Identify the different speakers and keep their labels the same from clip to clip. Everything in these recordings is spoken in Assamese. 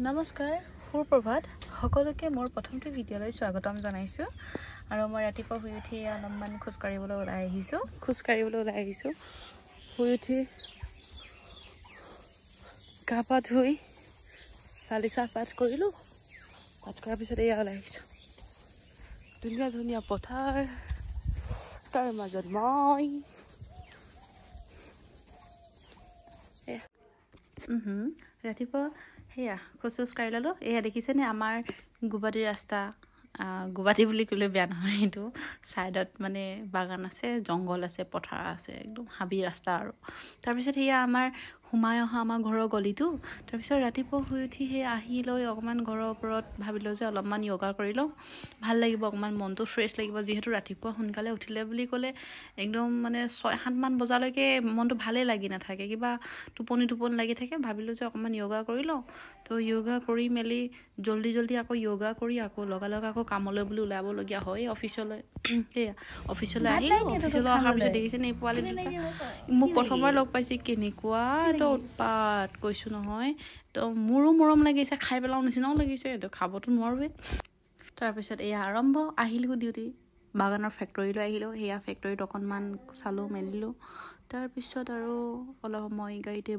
Speaker 1: নমস্কাৰ সুপ্ৰভাত সকলোকে মোৰ প্ৰথমটো ভিডিঅ'লৈ স্বাগতম জনাইছোঁ আৰু মই ৰাতিপুৱা শুই উঠি অলপমান খোজ কাঢ়িবলৈ ওলাই আহিছোঁ শুই উঠি গা পা ধুই চালিচা পাঠ কৰিলোঁ পাঠ কৰাৰ পিছত এয়া ওলাই আহিছোঁ ধুনীয়া ধুনীয়া পথাৰ তাৰ মাজত মই ৰাতিপুৱা সেয়া খোজ কাঢ়ি ল'লোঁ এয়া দেখিছেনে আমাৰ গুৱাহাটীৰ ৰাস্তা গুৱাহাটী বুলি ক'লে বেয়া নহয় এইটো ছাইডত মানে বাগান আছে জংঘল আছে পথাৰ আছে একদম হাবি ৰাস্তা আৰু তাৰপিছত সেয়া আমাৰ সোমাই অহা আমাৰ ঘৰৰ গলিটো তাৰপিছত ৰাতিপুৱা শুই উঠি সেই আহি লৈ অকণমান ঘৰৰ ওপৰত ভাবিলোঁ যে অলপমান য়োগা কৰি লওঁ ভাল লাগিব অকণমান মনটো ফ্ৰেছ লাগিব যিহেতু ৰাতিপুৱা সোনকালে উঠিলে বুলি ক'লে একদম মানে 6-7 মান বজালৈকে মনটো ভালেই লাগি নাথাকে কিবা টোপনি লাগি থাকে ভাবিলোঁ যে অকণমান য়োগা কৰি লওঁ তো য়োগা কৰি মেলি জল্দি আকৌ য়োগা কৰি আকৌ লগালগ আকৌ কামলৈ বুলি ওলাবলগীয়া হয় অফিচলৈ সেয়া অফিচলৈ আহিলোঁ অফিচলৈ অহাৰ পিছত দেখিছেনে এই পোৱালি দুটা মোক প্ৰথমবাৰ লগ পাইছে কেনেকুৱা তো উৎপাত কৈছোঁ নহয় তো মোৰো মৰম লাগিছে খাই পেলাওঁ নিচিনাও লাগিছে তো খাবতো নোৱাৰোৱে তাৰপিছত এয়া আৰম্ভ আহিলোঁ ডিউটি বাগানৰ ফেক্টৰীলৈ আহিলোঁ সেয়া ফেক্টৰীত অকণমান চালোঁ মেলিলোঁ তাৰপিছত আৰু অলপ সময় গাড়ীতে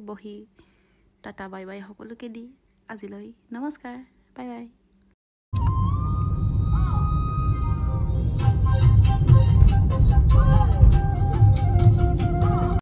Speaker 1: বহি টাটা বাই বাই সকলোকে দি আজিলৈ নমস্কাৰ বাই বাই